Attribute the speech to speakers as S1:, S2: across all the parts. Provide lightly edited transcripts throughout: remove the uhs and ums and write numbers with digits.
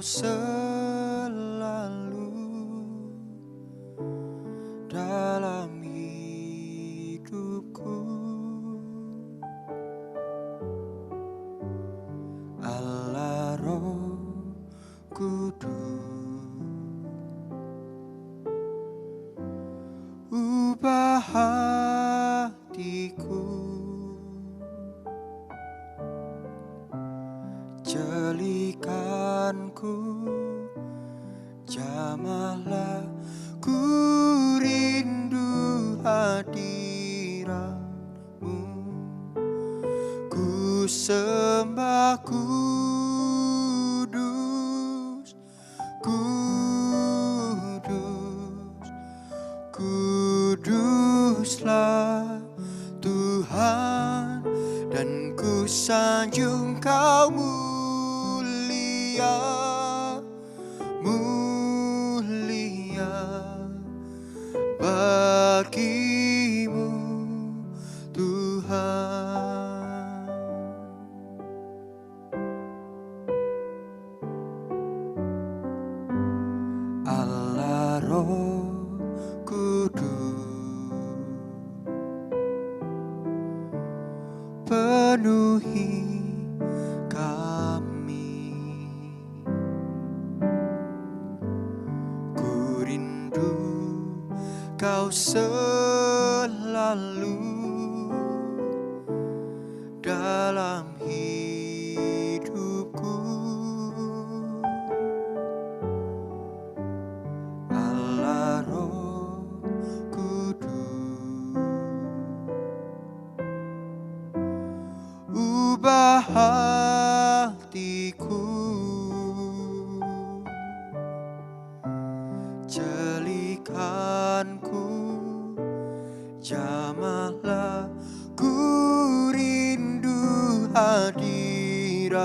S1: selalu dalam hidupku. Allah Roh Kudus, ubah hatiku, jelikanku, jamahlah, ku rindu hadiratmu, ku sembah kudus, kudus, kuduslah Tuhan, dan ku sanjung Kau mulia, mulia bagimu Tuhan. Allah Roh Kudus, penuhi kami, ku rindu Kau selalu dalam hidupku. Allah Roh Kudus, ubah hatiku, jelikanku, jamahlah, ku rindu hadiratmu,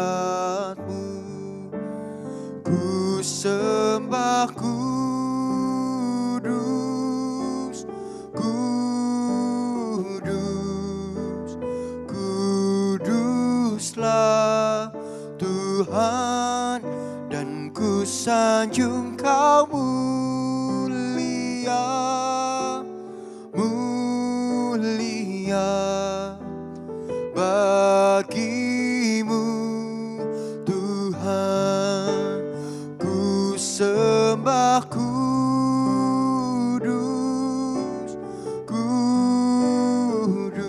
S1: ku sembah kudus, kudus, kuduslah Tuhan, dan ku sanjung Kau mulia, mulia bagimu Tuhan, ku sembah kudus, kudus,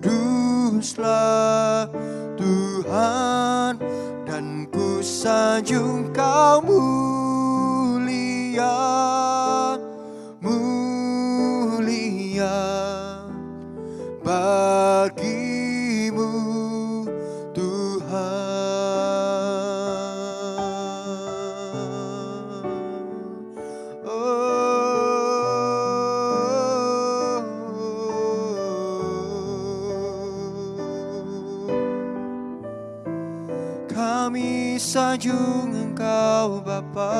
S1: kuduslah Tuhan, dan ku sanjung Kau mulia, mulia bagimu Tuhan. Kami sanjung Engkau Bapa,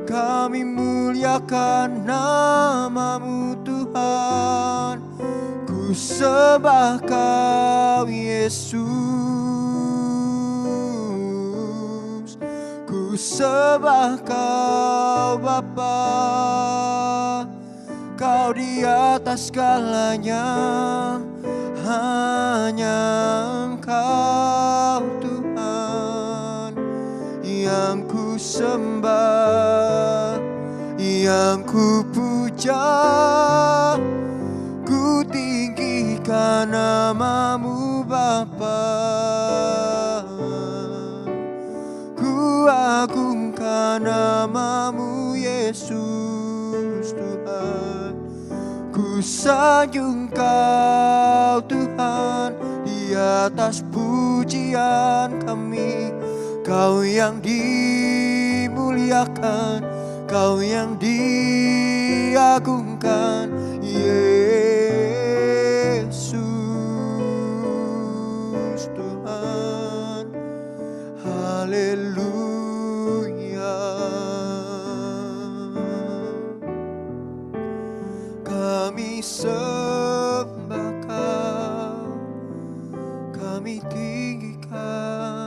S1: kami muliakan nama-Mu Tuhan, ku sembah Kau Yesus, ku sembah Kau Bapa, Kau di atas segalanya, hanya Engkau Tuhan yang ku sembah, yang ku puja, ku tinggikan nama-Mu Bapa, ku agungkan nama-Mu Yesus Tuhan, ku sanjung Kau Tuhan di atas pujian kami, Kau yang dimuliakan, Kau yang diagungkan, Yesus Tuhan. Haleluya. Kami sembah Kau, kami tinggikan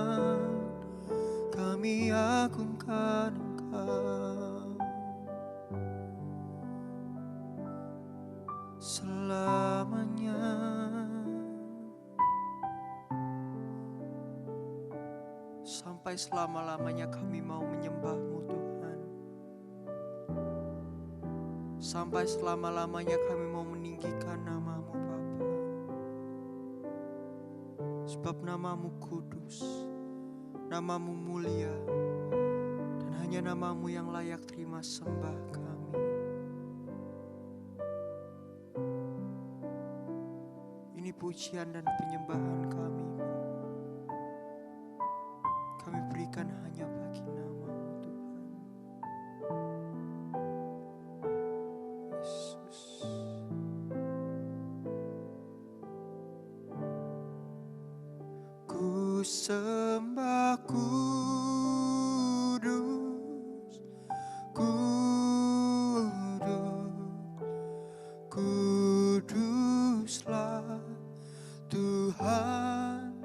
S1: mengagungkan Engkau selamanya. Sampai selama-lamanya kami mau menyembah-Mu Tuhan. Sampai selama-lamanya kami mau meninggikan nama-Mu Bapa. Sebab nama-Mu kudus, nama-Mu mulia, dan hanya nama-Mu yang layak terima sembah kami. Ini pujian dan penyembahan kami. Kami berikan hanya bagi nama-Mu Tuhan. Yesus. Ku sembah kudus, kudus, kuduslah Tuhan,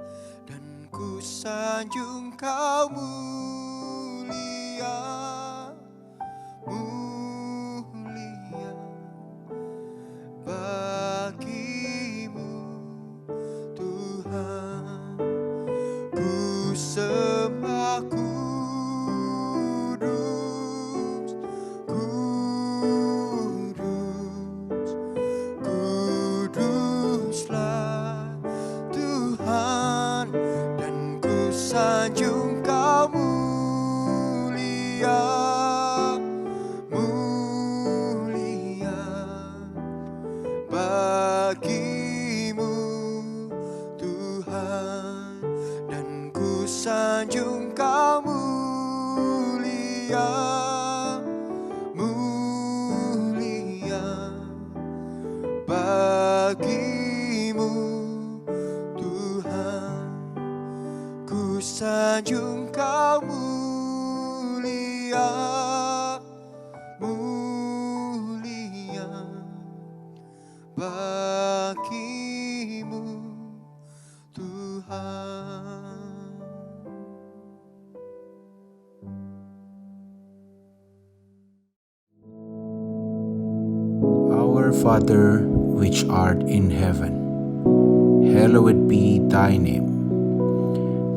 S1: dan ku sanjung Kau mulia, mulia. Bagimu Tuhan, ku sembah kudus, kudus, kuduslah Tuhan, dan ku sanjung Kau mulia, mulia. Bagimu Tuhan, dan ku sanjung Kau mulia, mulia. Bagimu Tuhan, ku sanjung Kau mulia, mulia. Bagimu Tuhan.
S2: Our Father, which art in heaven, hallowed be thy name.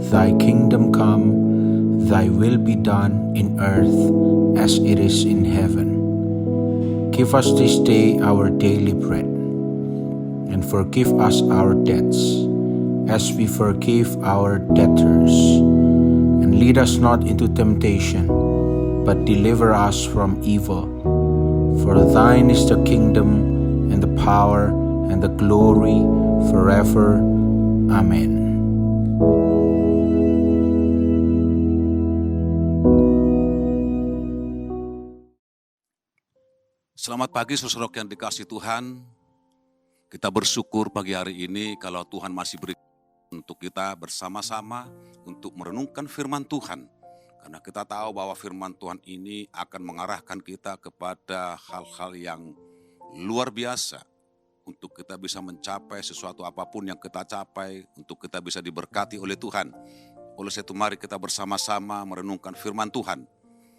S2: Thy kingdom come, thy will be done in earth as it is in heaven. Give us this day our daily bread, and forgive us our debts, as we forgive our debtors. And lead us not into temptation, but deliver us from evil. For thine is the kingdom, and the power, and the glory, forever. Amen.
S3: Selamat pagi saudara yang dikasihi Tuhan. Kita bersyukur pagi hari ini kalau Tuhan masih beri untuk kita bersama-sama untuk merenungkan firman Tuhan. Karena kita tahu bahwa firman Tuhan ini akan mengarahkan kita kepada hal-hal yang luar biasa. Untuk kita bisa mencapai sesuatu apapun yang kita capai, untuk kita bisa diberkati oleh Tuhan. Oleh sebab itu mari kita bersama-sama merenungkan firman Tuhan.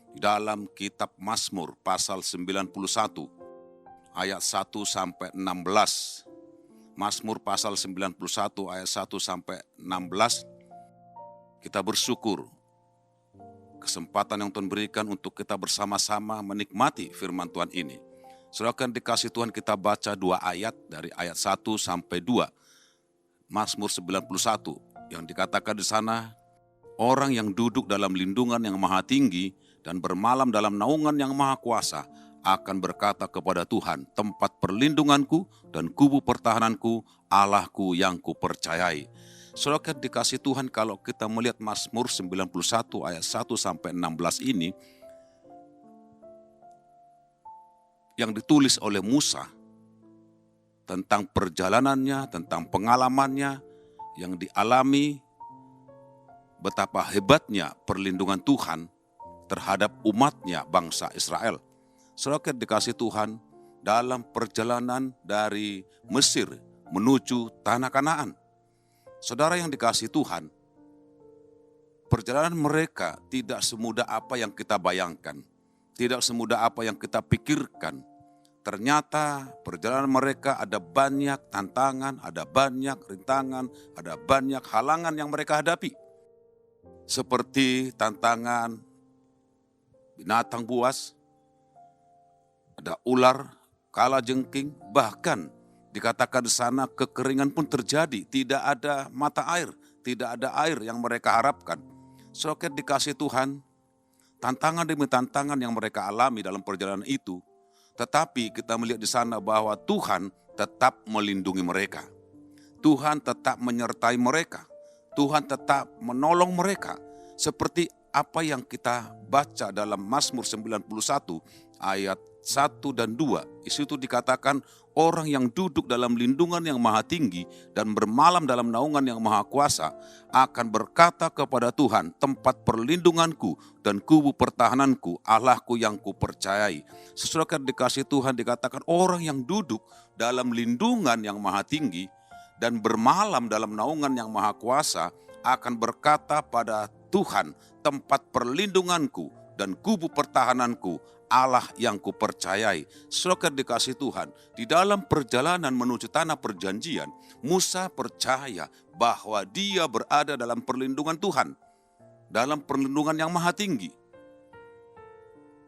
S3: Di dalam kitab Mazmur pasal 91 ayat 1 sampai 16. Mazmur pasal 91 ayat 1 sampai 16. Kita bersyukur kesempatan yang Tuhan berikan untuk kita bersama-sama menikmati firman Tuhan ini. Saudara akan dikasih Tuhan, kita baca 2 ayat dari ayat 1 sampai 2. Mazmur 91 yang dikatakan di sana, orang yang duduk dalam lindungan yang maha tinggi dan bermalam dalam naungan yang maha kuasa akan berkata kepada Tuhan, tempat perlindunganku dan kubu pertahananku, Allahku yang kupercayai. Saudara dikasih Tuhan, kalau kita melihat Mazmur 91 ayat 1 sampai 16 ini, yang ditulis oleh Musa tentang perjalanannya, tentang pengalamannya yang dialami, betapa hebatnya perlindungan Tuhan terhadap umatnya bangsa Israel. Saudara dikasih Tuhan, dalam perjalanan dari Mesir menuju tanah Kanaan. Saudara yang dikasih Tuhan, perjalanan mereka tidak semudah apa yang kita bayangkan, tidak semudah apa yang kita pikirkan. Ternyata perjalanan mereka ada banyak tantangan, ada banyak rintangan, ada banyak halangan yang mereka hadapi. Seperti tantangan binatang buas, ada ular, kalajengking, bahkan dikatakan di sana kekeringan pun terjadi, tidak ada mata air, tidak ada air yang mereka harapkan. Saudara dikasih Tuhan, tantangan demi tantangan yang mereka alami dalam perjalanan itu, tetapi kita melihat di sana bahwa Tuhan tetap melindungi mereka. Tuhan tetap menyertai mereka. Tuhan tetap menolong mereka. Seperti apa yang kita baca dalam Mazmur 91 ayat 1 dan 2. Di situ dikatakan orang yang duduk dalam lindungan yang maha tinggi dan bermalam dalam naungan yang maha kuasa akan berkata kepada Tuhan, tempat perlindunganku dan kubu pertahananku, Allahku yang kupercayai. Sesuai dikasih Tuhan dikatakan orang yang duduk dalam lindungan yang maha tinggi dan bermalam dalam naungan yang maha kuasa akan berkata pada Tuhan, tempat perlindunganku dan kubu pertahananku, Allah yang kupercayai. Saudara dikasih Tuhan, di dalam perjalanan menuju tanah perjanjian, Musa percaya bahwa dia berada dalam perlindungan Tuhan, dalam perlindungan yang maha tinggi.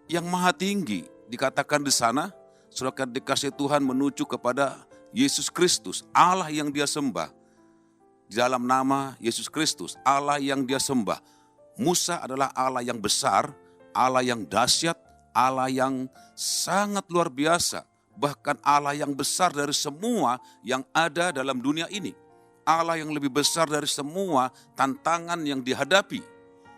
S3: Yang maha tinggi dikatakan di sana, saudara dikasih Tuhan menuju kepada Yesus Kristus, Allah yang dia sembah. Di dalam nama Yesus Kristus, Allah yang dia sembah. Musa adalah Allah yang besar, Allah yang dahsyat, Allah yang sangat luar biasa, bahkan Allah yang besar dari semua yang ada dalam dunia ini. Allah yang lebih besar dari semua tantangan yang dihadapi.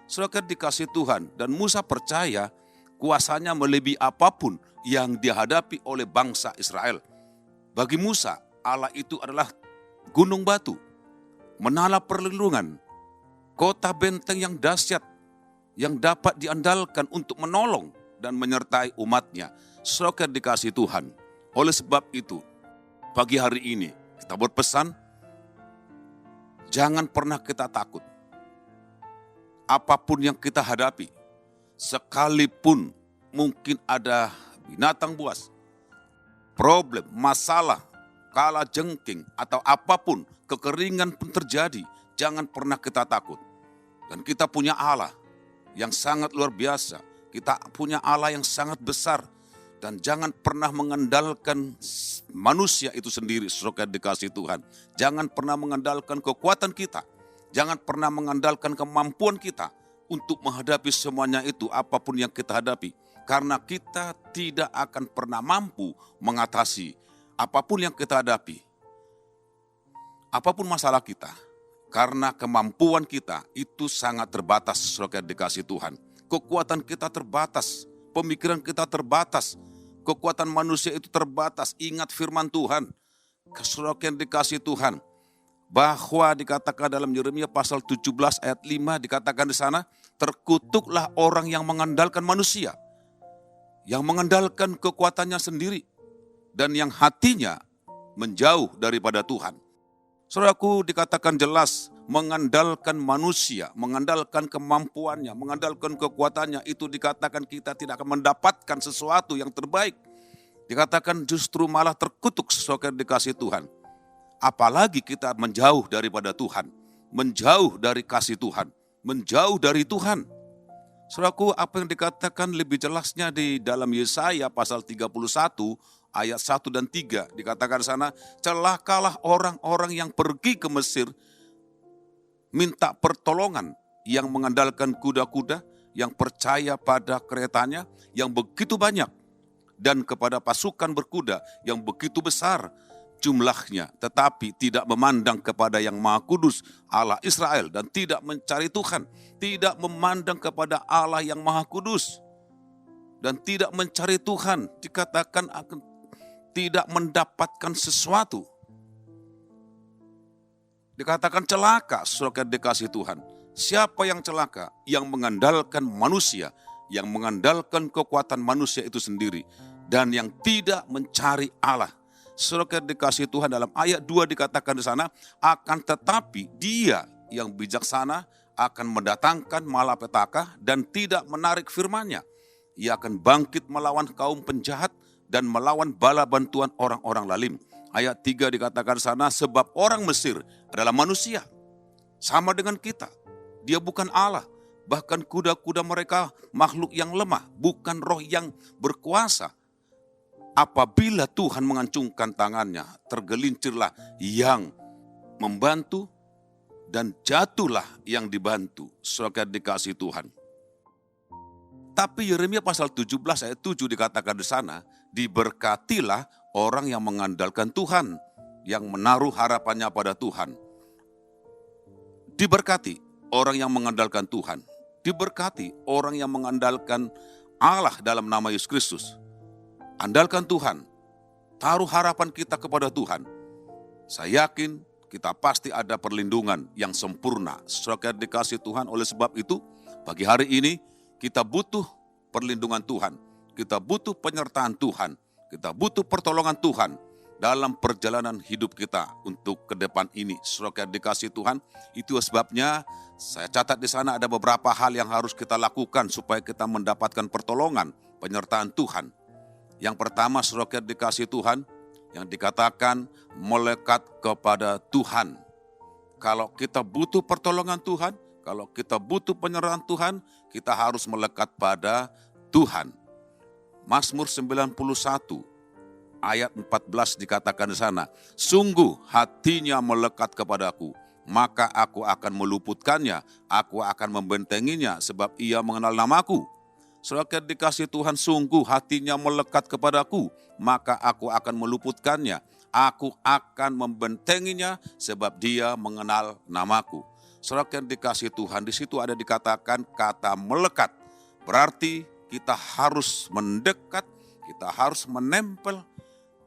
S3: Saudara dikasih Tuhan, dan Musa percaya kuasanya melebihi apapun yang dihadapi oleh bangsa Israel. Bagi Musa, Allah itu adalah gunung batu, menara perlindungan, kota benteng yang dahsyat, yang dapat diandalkan untuk menolong dan menyertai umatnya. Saudara dikasih Tuhan. Oleh sebab itu, pagi hari ini kita berpesan, jangan pernah kita takut. Apapun yang kita hadapi, sekalipun mungkin ada binatang buas, problem, masalah, kalajengking, atau apapun, kekeringan pun terjadi, jangan pernah kita takut. Dan kita punya Allah yang sangat luar biasa. Kita punya Allah yang sangat besar. Dan jangan pernah mengandalkan manusia itu sendiri, saudara dikasih Tuhan. Jangan pernah mengandalkan kekuatan kita. Jangan pernah mengandalkan kemampuan kita untuk menghadapi semuanya itu, apapun yang kita hadapi. Karena kita tidak akan pernah mampu mengatasi apapun yang kita hadapi. Apapun masalah kita. Karena kemampuan kita itu sangat terbatas, saudara dikasih Tuhan. Kekuatan kita terbatas, pemikiran kita terbatas, kekuatan manusia itu terbatas. Ingat firman Tuhan, saudara yang dikasih Tuhan, bahwa dikatakan dalam Yeremia pasal 17 ayat 5, dikatakan di sana, terkutuklah orang yang mengandalkan manusia, yang mengandalkan kekuatannya sendiri, dan yang hatinya menjauh daripada Tuhan. Saudaraku, dikatakan jelas, mengandalkan manusia, mengandalkan kemampuannya, mengandalkan kekuatannya, itu dikatakan kita tidak akan mendapatkan sesuatu yang terbaik. Dikatakan justru malah terkutuk sesuatu dikasih Tuhan. Apalagi kita menjauh daripada Tuhan, menjauh dari kasih Tuhan, menjauh dari Tuhan. Saudaraku, apa yang dikatakan lebih jelasnya di dalam Yesaya pasal 31 ayat 1 dan 3. Dikatakan sana, celakalah orang-orang yang pergi ke Mesir, minta pertolongan, yang mengandalkan kuda-kuda, yang percaya pada keretanya, yang begitu banyak, dan kepada pasukan berkuda yang begitu besar jumlahnya, tetapi tidak memandang kepada yang Maha Kudus, Allah Israel, dan tidak mencari Tuhan, tidak memandang kepada Allah yang Maha Kudus, dan tidak mencari Tuhan, dikatakan akan tidak mendapatkan sesuatu. Dikatakan celaka, saudara dikasih Tuhan. Siapa yang celaka? Yang mengandalkan manusia, yang mengandalkan kekuatan manusia itu sendiri, dan yang tidak mencari Allah. Saudara dikasih Tuhan, dalam ayat 2 dikatakan di sana, akan tetapi dia yang bijaksana akan mendatangkan malapetaka dan tidak menarik firman-Nya. Ia akan bangkit melawan kaum penjahat dan melawan bala bantuan orang-orang lalim. Ayat 3 dikatakan sana, sebab orang Mesir adalah manusia, sama dengan kita. Dia bukan Allah, bahkan kuda-kuda mereka makhluk yang lemah, bukan roh yang berkuasa. Apabila Tuhan mengancungkan tangannya, tergelincirlah yang membantu dan jatuhlah yang dibantu. Saudara dikasih Tuhan. Tapi Yeremia pasal 17 ayat 7 dikatakan di sana, diberkatilah orang yang mengandalkan Tuhan, yang menaruh harapannya pada Tuhan. Diberkati orang yang mengandalkan Tuhan. Diberkati orang yang mengandalkan Allah dalam nama Yesus Kristus. Andalkan Tuhan. Taruh harapan kita kepada Tuhan. Saya yakin kita pasti ada perlindungan yang sempurna. Saudara dikasih Tuhan, oleh sebab itu pagi hari ini kita butuh perlindungan Tuhan. Kita butuh penyertaan Tuhan. Kita butuh pertolongan Tuhan dalam perjalanan hidup kita untuk ke depan ini. Saudara dikasih Tuhan, itu sebabnya saya catat di sana ada beberapa hal yang harus kita lakukan supaya kita mendapatkan pertolongan, penyertaan Tuhan. Yang pertama, saudara dikasih Tuhan, yang dikatakan melekat kepada Tuhan. Kalau kita butuh pertolongan Tuhan, kalau kita butuh penyerahan Tuhan, kita harus melekat pada Tuhan. Mazmur 91 ayat 14 dikatakan di sana, sungguh hatinya melekat kepadaku, maka aku akan meluputkannya, aku akan membentenginya sebab ia mengenal namaku. Saudara dikasih Tuhan, sungguh hatinya melekat kepadaku, maka aku akan meluputkannya, aku akan membentenginya sebab dia mengenal namaku. Saudara dikasih Tuhan, di situ ada dikatakan kata melekat. Berarti kita harus mendekat, kita harus menempel,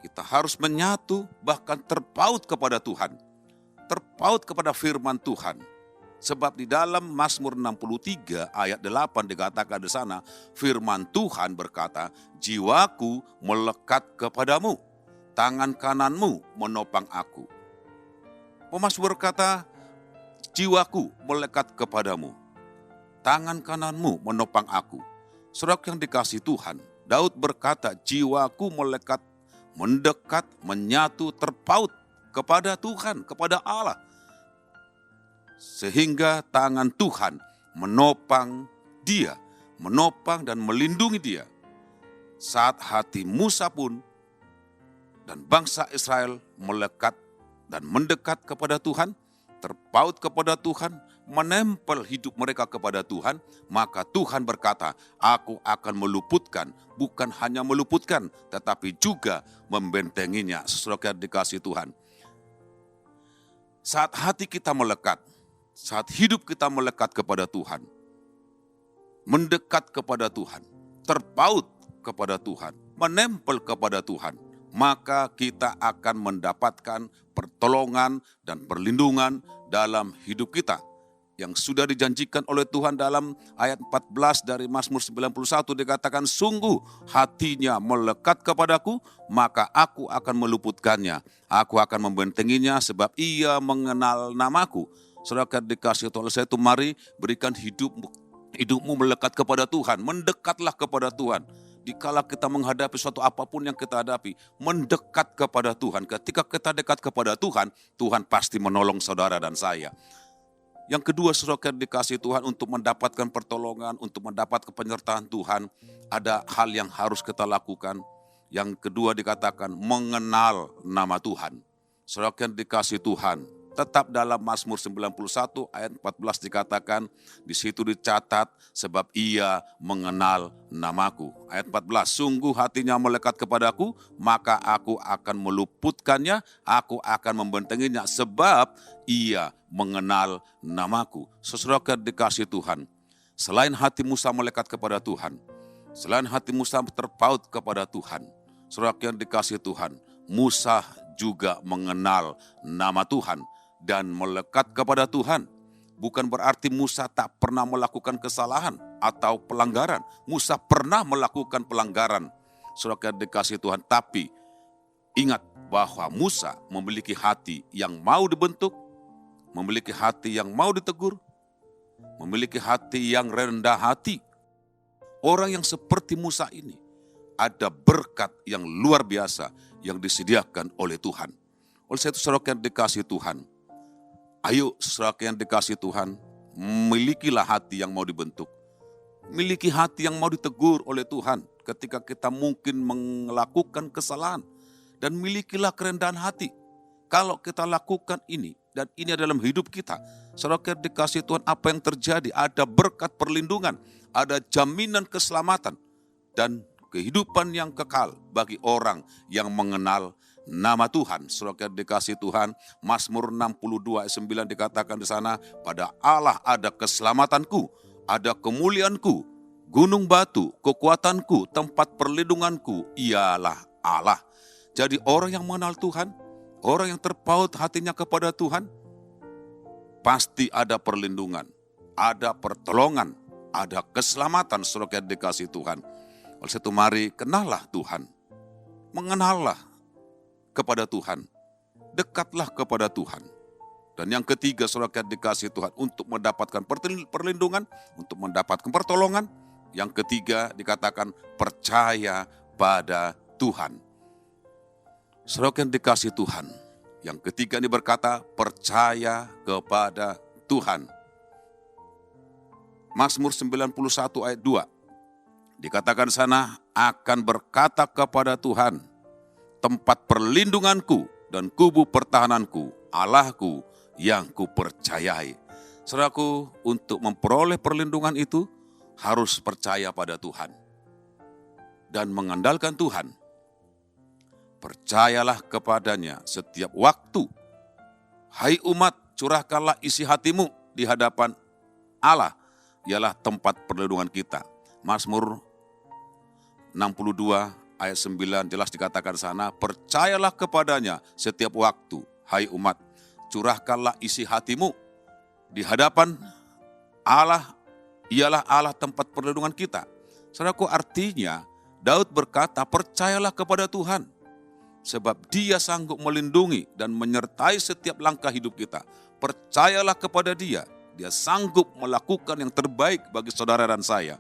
S3: kita harus menyatu, bahkan terpaut kepada Tuhan. Terpaut kepada firman Tuhan. Sebab di dalam Mazmur 63 ayat 8 dikatakan di sana, firman Tuhan berkata, jiwaku melekat kepadamu, tangan kananmu menopang aku. Pemazmur berkata, jiwaku melekat kepadamu, tangan kananmu menopang aku. Saudara yang dikasih Tuhan, Daud berkata, jiwaku melekat, mendekat, menyatu, terpaut kepada Tuhan, kepada Allah. Sehingga tangan Tuhan menopang dia, menopang dan melindungi dia. Saat hati Musa pun dan bangsa Israel melekat dan mendekat kepada Tuhan, terpaut kepada Tuhan, menempel hidup mereka kepada Tuhan, maka Tuhan berkata, aku akan meluputkan, bukan hanya meluputkan, tetapi juga membentenginya. Saudara dikasih Tuhan. Saat hati kita melekat, saat hidup kita melekat kepada Tuhan, mendekat kepada Tuhan, terpaut kepada Tuhan, menempel kepada Tuhan, maka kita akan mendapatkan pertolongan dan perlindungan dalam hidup kita. Yang sudah dijanjikan oleh Tuhan dalam ayat 14 dari Mazmur 91 dikatakan, sungguh hatinya melekat kepadaku, maka aku akan meluputkannya. Aku akan membentenginya sebab ia mengenal namaku. Saudara dikasih oleh saya itu, mari berikan hidupmu melekat kepada Tuhan, mendekatlah kepada Tuhan. Dikala kita menghadapi suatu apapun yang kita hadapi, mendekat kepada Tuhan. Ketika kita dekat kepada Tuhan, Tuhan pasti menolong saudara dan saya. Yang kedua, saudara dikasih Tuhan, untuk mendapatkan pertolongan, untuk mendapat penyertaan Tuhan, ada hal yang harus kita lakukan. Yang kedua dikatakan mengenal nama Tuhan. Saudara dikasih Tuhan, tetap dalam Mazmur 91 ayat 14 dikatakan, di situ dicatat, sebab ia mengenal namaku. Ayat 14, sungguh hatinya melekat kepadaku, maka aku akan meluputkannya, aku akan membentenginya, sebab ia mengenal namaku. Saudara dikasih Tuhan, selain hati Musa melekat kepada Tuhan, selain hati Musa terpaut kepada Tuhan, saudara yang dikasih Tuhan, Musa juga mengenal nama Tuhan dan melekat kepada Tuhan. Bukan berarti Musa tak pernah melakukan kesalahan atau pelanggaran. Musa pernah melakukan pelanggaran, saudara dikasih Tuhan. Tapi ingat bahwa Musa memiliki hati yang mau dibentuk, memiliki hati yang mau ditegur, memiliki hati yang rendah hati. Orang yang seperti Musa ini, ada berkat yang luar biasa yang disediakan oleh Tuhan. Oleh sebab itu saudara yang dikasihi Tuhan, ayo saudara yang dikasihi Tuhan, milikilah hati yang mau dibentuk. Miliki hati yang mau ditegur oleh Tuhan ketika kita mungkin melakukan kesalahan. Dan milikilah kerendahan hati. Kalau kita lakukan ini, dan ini dalam hidup kita, saudara yang dikasihi Tuhan, apa yang terjadi? Ada berkat perlindungan, ada jaminan keselamatan, dan kehidupan yang kekal bagi orang yang mengenal nama Tuhan. Saudara yang dikasihi Tuhan, Mazmur 62 ayat 9 dikatakan di sana, pada Allah ada keselamatanku, ada kemuliaanku, gunung batu, kekuatanku, tempat perlindunganku, ialah Allah. Jadi orang yang mengenal Tuhan, orang yang terpaut hatinya kepada Tuhan, pasti ada perlindungan, ada pertolongan, ada keselamatan. Saudara yang dikasihi Tuhan. Oleh sebab itu mari kenallah Tuhan, mengenallah kepada Tuhan, dekatlah kepada Tuhan. Dan yang ketiga, saudara yang dikasihi Tuhan, untuk mendapatkan perlindungan, untuk mendapatkan pertolongan, yang ketiga dikatakan percaya pada Tuhan. Saudara yang dikasihi Tuhan, yang ketiga ini berkata percaya kepada Tuhan. Mazmur 91 ayat 2 dikatakan sana, akan berkata kepada Tuhan, tempat perlindunganku dan kubu pertahananku, Allahku yang kupercayai. Saudaraku, untuk memperoleh perlindungan itu harus percaya pada Tuhan dan mengandalkan Tuhan. Percayalah kepadanya setiap waktu. Hai umat, curahkanlah isi hatimu di hadapan Allah, ialah tempat perlindungan kita. Mazmur 62 ayat 9 jelas dikatakan sana, percayalah kepadanya setiap waktu. Hai umat, curahkanlah isi hatimu di hadapan Allah, ialah Allah tempat perlindungan kita. Saudaraku, artinya Daud berkata percayalah kepada Tuhan, sebab Dia sanggup melindungi dan menyertai setiap langkah hidup kita. Percayalah kepada Dia, Dia sanggup melakukan yang terbaik bagi saudara dan saya.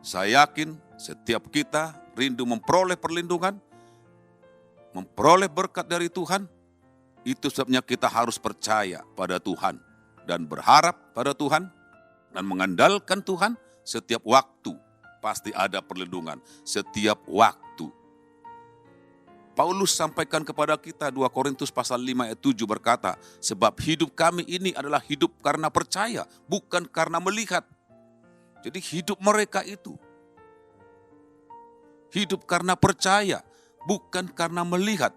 S3: Saya yakin setiap kita rindu memperoleh perlindungan, memperoleh berkat dari Tuhan. Itu sebabnya kita harus percaya pada Tuhan dan berharap pada Tuhan dan mengandalkan Tuhan setiap waktu. Pasti ada perlindungan setiap waktu. Paulus sampaikan kepada kita 2 Korintus pasal 5 ayat 7 berkata, sebab hidup kami ini adalah hidup karena percaya, bukan karena melihat. Jadi hidup mereka itu hidup karena percaya, bukan karena melihat.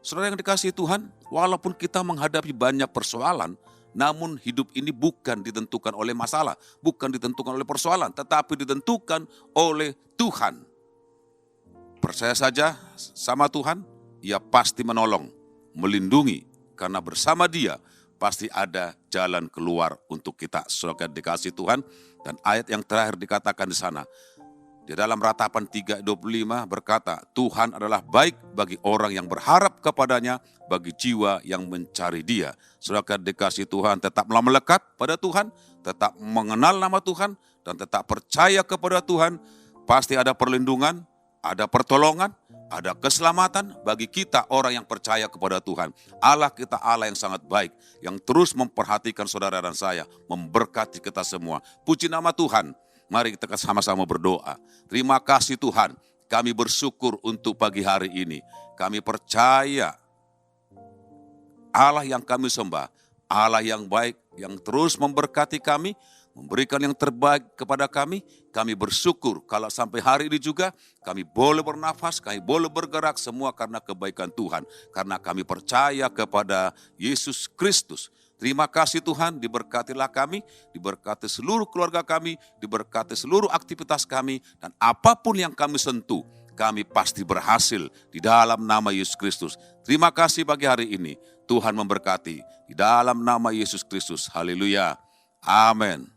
S3: Saudara yang dikasihi Tuhan, walaupun kita menghadapi banyak persoalan, namun hidup ini bukan ditentukan oleh masalah, bukan ditentukan oleh persoalan, tetapi ditentukan oleh Tuhan. Percaya saja sama Tuhan, Ia pasti menolong, melindungi, karena bersama Dia pasti ada jalan keluar untuk kita. Saudara yang dikasihi Tuhan, dan ayat yang terakhir dikatakan di sana, di dalam Ratapan 3:25 berkata, Tuhan adalah baik bagi orang yang berharap kepadanya, bagi jiwa yang mencari Dia. Saudara yang dikasihi Tuhan, tetaplah melekat pada Tuhan, tetap mengenal nama Tuhan, dan tetap percaya kepada Tuhan. Pasti ada perlindungan, ada pertolongan, ada keselamatan bagi kita orang yang percaya kepada Tuhan. Allah kita Allah yang sangat baik, yang terus memperhatikan saudara dan saya, memberkati kita semua. Puji nama Tuhan. Mari kita sama-sama berdoa. Terima kasih Tuhan, kami bersyukur untuk pagi hari ini. Kami percaya Allah yang kami sembah, Allah yang baik, yang terus memberkati kami, memberikan yang terbaik kepada kami. Kami bersyukur kalau sampai hari ini juga kami boleh bernafas, kami boleh bergerak, semua karena kebaikan Tuhan. Karena kami percaya kepada Yesus Kristus. Terima kasih Tuhan, diberkatilah kami, diberkati seluruh keluarga kami, diberkati seluruh aktivitas kami, dan apapun yang kami sentuh, kami pasti berhasil di dalam nama Yesus Kristus. Terima kasih pagi hari ini, Tuhan memberkati di dalam nama Yesus Kristus. Haleluya. Amin.